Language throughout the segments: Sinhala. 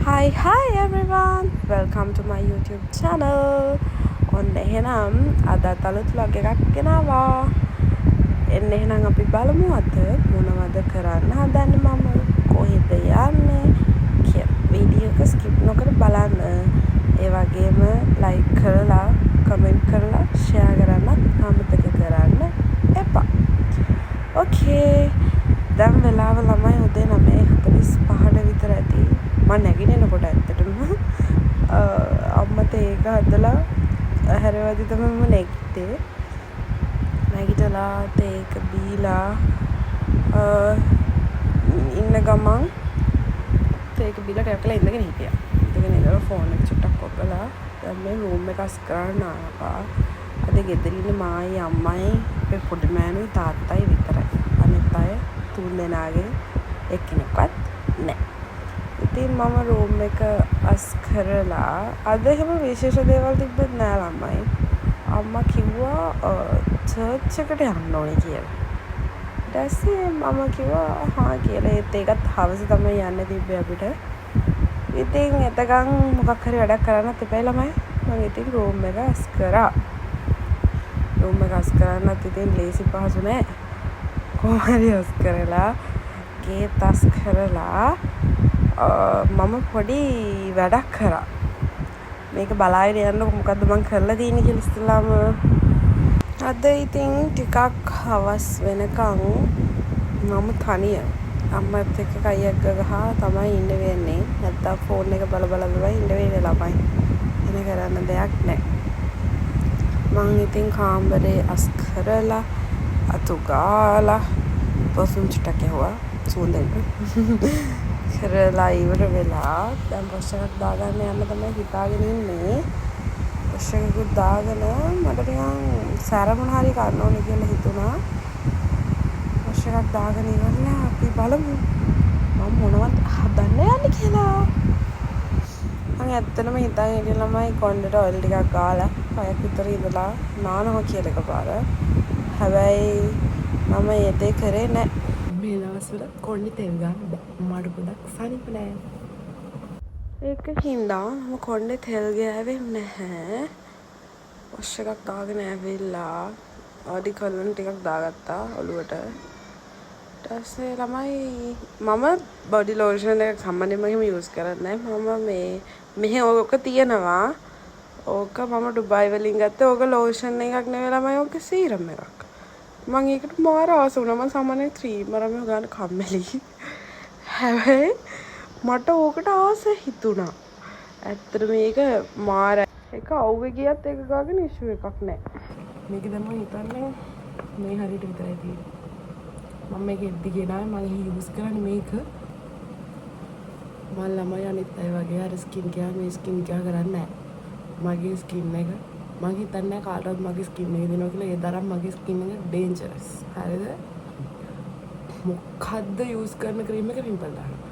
Hi everyone, welcome to my YouTube channel. ඔන්න එහෙනම් අදත් අලුත් vlog එකක් ගෙනාවා. එන්න එහෙනම් අපි බලමු අද මොනවද කරන්න හදන්නේ මම කොහෙද යන්නේ කියලා. වීඩියෝ එක skip නොකර බලන්න. ඒ වගේම like කරලා, comment කරලා, share කරන්නත් අමතක කරන්න එපා. Okay. දැන් වෙලාව ළමයි උදේ 9:45 විතර ඇති. මම නැගිටිනකොට ඇත්තටම අම්මා තේක හදලා හැරවැදි තමයි මම නැගිට්ටේ. නැගිටලා තේක බීලා ඉන්න ගමන් තේක බීලා ටිකක් වෙලා ඉඳගෙන හිටියා. ඉඳගෙන ඉඳලා ෆෝන් එක චුට්ටක් ඔබලා දැන් මේ රූම් එක අස් කරන්න ආවා. අද ගෙදර ඉන්න මායි අම්මයි අපේ පොඩි මෑණුයි තාත්තයි විතරයි. අනිත් අය තුන් දෙනාගේ එක්කෙනෙක්වත් නැහැ. ඉතින් මම රූම් එක අස් කරලා අද එහෙම විශේෂ දේවල් තිබ්බත් නෑ ළමයි. අම්මා කිව්වා චර්ච් එකට යන්න ඕනේ කියලා. ඊට පස්සේ මම කිව්වා හා කියලා. ඒකත් හවස තමයි යන්න තිබ්බේ අපිට. ඉතින් එතකන් මොකක් හරි වැඩක් කරන්නත් එපා ළමයි. මම ඉතින් රූම් එක අස් කරා. රූම් එක අස් කරන්නත් ඉතින් ලේසි පහසු නෑ. කොහොම හරි අස් කරලා ගේට් අස් කරලා මම පොඩි වැඩක් කරා. මේක බලාගෙන යන්නකො මොකද්ද මම කරලා තියෙන්නේ කියලා ඉස්සෙල්ලාම. අද ඉතින් ටිකක් හවස් වෙනකන් මම තනිය අම්මත් එක්ක කයියක් ගහා තමයි ඉන්න වෙන්නේ. නැත්තම් ෆෝන් එක බල බල ඉන්න වෙන්නේ ළමයි. එන කරන්න දෙයක් නැහැ. මම ඉතින් කාමරේ අස් කරලා අතු ගාලා පර්ෆියුම් චුට්ටක් ඇහුවා සුවඳෙන්. කරලා ඉවර වෙලා දැන් පොෂ් එකක් දාගන්න යන්න තමයි හිතාගෙන ඉන්නේ. පොෂ් එකකුත් දාගෙන මට නිකන් සැර මොන හරි ගන්න ඕනේ කියලා හිතුණා. පොෂ් එකක් දාගෙන ඉවරලා අපි බලමු මම මොනවද හදන්න යන්නේ කියලා. මම ඇත්තටම හිතාගෙන ඉන්න ළමයි කොණ්ඩේට ඔයිල් ටිකක් ගාලා පයක් විතර ඉඳලා නානවා කියලා එකපාර. හැබැයි මම ඒ දේ කරේ නැහැ. මේ දවස්වල කොණ්ඩේ තෙල් ගන්න මඩ ගොඩක් සනිප නෑ. ඒක හින්දා මම කොණ්ඩේ තෙල් ගෑවෙන්නේ නැහැ. වොෂ් එකක් දාගෙන ඇවිල්ලා බොඩි කලන් ටිකක් දාගත්තා ඔළුවට. ඊට පස්සේ ළමයි මම බොඩි ලෝෂන් එක සම්මතෙම එහෙම යූස් කරන්නේ නැහැ. මම මෙහෙ ඕක තියෙනවා. ඕක මම ඩුබායි වලින් ගත්තේ. ඕක ලෝෂන් එකක් නෙවෙයි ළමයි. ඕක සීරම් එකක්. මම ඒකට මාර ආස වුණා. මම සාමාන්‍යයෙන් ක්‍රීම් ගන්න කම්මැලි. හැබැයි මට ඕකට ආස හිතුණා. ඇත්තට මේක මාර එක අවුවේ ගියත් ඒක ගාගෙන ඉෂුව එකක් නැහැ. මේක දැන් මම හිතන්නේ මේ හරියට විතරයි තියෙන්නේ. මම මේක එද්දි ගෙනාවේ මම යූස් කරන්නේ මේක. මම ළමයි අනිත් අය වගේ අර ස්කින් කෙයාර් මේ ස්කින් කෙයාර් කරන්නේ නැහැ. මගේ ස්කින් එක මම හිතන්නේ කාටවත් මගේ ස්කින් එක දෙනවා කියලා. ඒ තරම් මගේ ස්කින් එක ඩේන්ජරස්. හරිද? මොකද්ද යූස් කරන ක්‍රීම් එක පිම්පල් දානවා.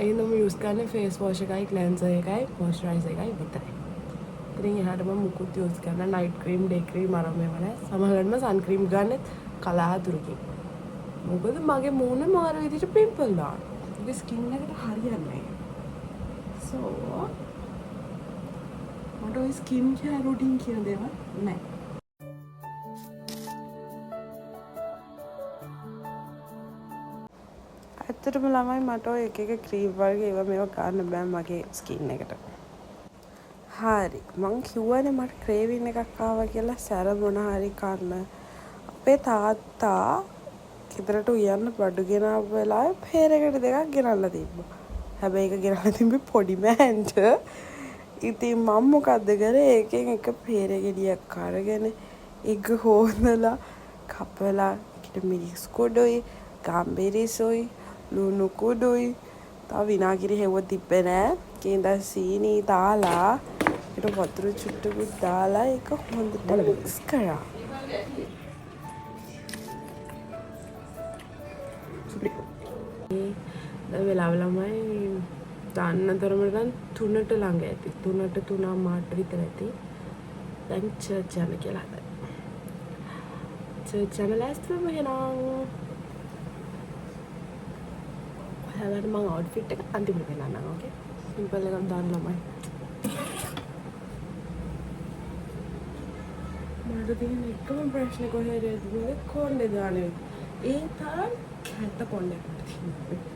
එහෙනම් මම යූස් කරන්නේ ෆේස් වොෂ් එකයි, ක්ලෙන්සර් එකයි, මොයිස්චරයිසර් එකයි විතරයි. ඉතින් එහාට මම මුකුත් යූස් කරන නයිට් ක්‍රීම්, ඩේ ක්‍රීම් අරන් මේව නැහැ. සමහරවිට මම සන් ක්‍රීම් ගන්නෙත් කලාතුරකින්. මොකද මගේ මූණ මාර විදිහට පිම්පල් දානවා. මගේ ස්කින් එකට හරියන්නේ නැහැ. සෝ මට ඔය ස්කින් කෙයාර් රුටින් කියන දේවල් නැහැ. ඇත්තටම ළමයි මට ඔය එක ක්‍රීම් වර්ග ඒවා මේවා ගන්න බෑ මගේ ස්කින් එකට. හරි මං කිව්වනේ මට ක්‍රේවින් එකක් ආවා කියලා සැර මොන හරි කන්න. අපේ තාත්තා ගෙදරට උයන්න බඩු ගෙනාව වෙලාවේ පෙරේකට දෙකක් ගෙනල්ලා තිබ්බා. හැබැයි ඒක ගෙනල්ලා තිබ්බේ පොඩි මෑන්ට. ඉතින් මම මොකද්ද කරේ එකෙන් එක පෙරේ ගෙඩියක් අරගෙන එක හොදලා කපලා ඒකට මිරිස් කොඩුයි, ගම්බිරිසුයි, ලුණු කුඩුයි, තව විනාගිරි හෙව්ව තිබ්බේ නෑ. කේන්දා සීනි දාලා ඊට වතුර චුට්ටකුත් දාලා ඒක හොඳට මික්ස් කරා. දැන් වෙලාව ළමයි දාන්න තරමට නම් 3ට ළඟ ඇති. 3ට 3:00 විතර ඇති. දැන් චර්ච් යන්න කියලා හදලා. චර්ච් යන්න ලෑස්ති වෙමු එහෙනම්. ඔයාලට මම අවුට්ෆිට් එක අන්තිමට පෙන්නන්නම්. ඕකේ. සිම්පල් එකක් දාන්න ළමයි. මට තියෙන එකම ප්‍රශ්නේ කොහෙද දුන්නේ කොණ්ඩේ දාන්නේ. ඒ තරම් කැත කොණ්ඩයක් මට තියෙනවා.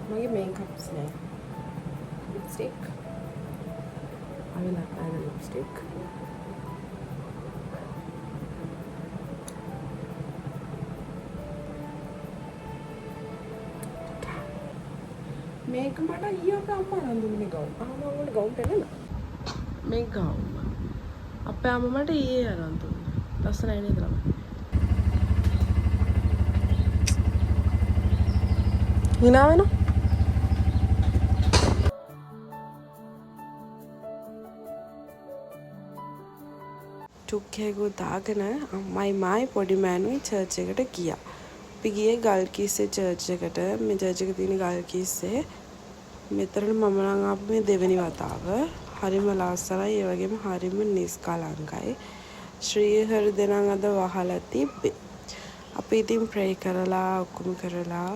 මගේ මේකප්ස් නෑ. Lipstick. I will apply the lipstick. මේක මට ඊයේ අපේ අම්මා අරන් දුන්නේ ගවුම්. අම්මා මට ගවුම් පෙන්නන. මේ ගවුම්. අපේ අම්මා මට ඊයේ අරන් දුන්නේ. ලස්සනයි නේද ළමයි? hina වෙනවා. ටුක්කේගු දාගෙන අම්මයි මායි පොඩි මෑණුයි චර්ච් එකට ගියා. අපි ගියේ ගල්කිස්සේ චර්ච් එකට. මේ චර්ච් එක තියෙන ගල්කිස්සේ. මෙතන මම නම් ආපු මේ දෙවෙනි වතාව. හරිම ලස්සනයි ඒ වගේම හරිම නිස්කලංකයි. ශ්‍රී හරි දෙනන් අද වහලා තිබ්බේ. අපි ඉතින් ප්‍රේ කරලා ඔක්කොම කරලා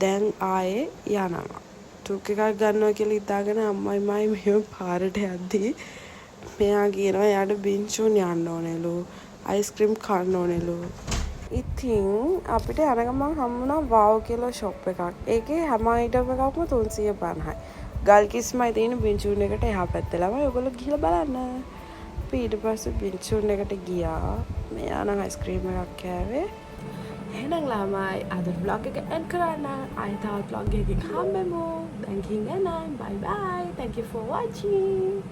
දැන් ආයේ යනවා. ටුක් එකක් ගන්නවා කියලා හිතාගෙන අම්මයි මායි මෙහෙම පාරට යද්දී මෙයා කියනවා එයාට බින්චුන් යන්න ඕනෙලු අයිස්ක්‍රීම් කන්න ඕනෙලු. ඉතින් අපිට යන ගමන් හම්බුණා වාව් කියලා ෂොප් එකක්. ඒකේ හැම අයිටම් එකක්ම 350යි. ගල්කිස්මයි තියෙන බින්චුන් එකට එහා පැත්තේ ළමයි ඔයගොල්ලෝ ගිහලා බලන්න. අපි ඊට පස්සේ බින්චුන් එකට ගියා. මෙයා නම් අයිස්ක්‍රීම් එකක් කෑවේ. එහෙනම් ළමයි අද vlog එක end කරන්න. ආයෙ තවත් vlog එකකින් හම්බෙමු. දැන් කින් යනවා. Bye bye. Thank you for watching.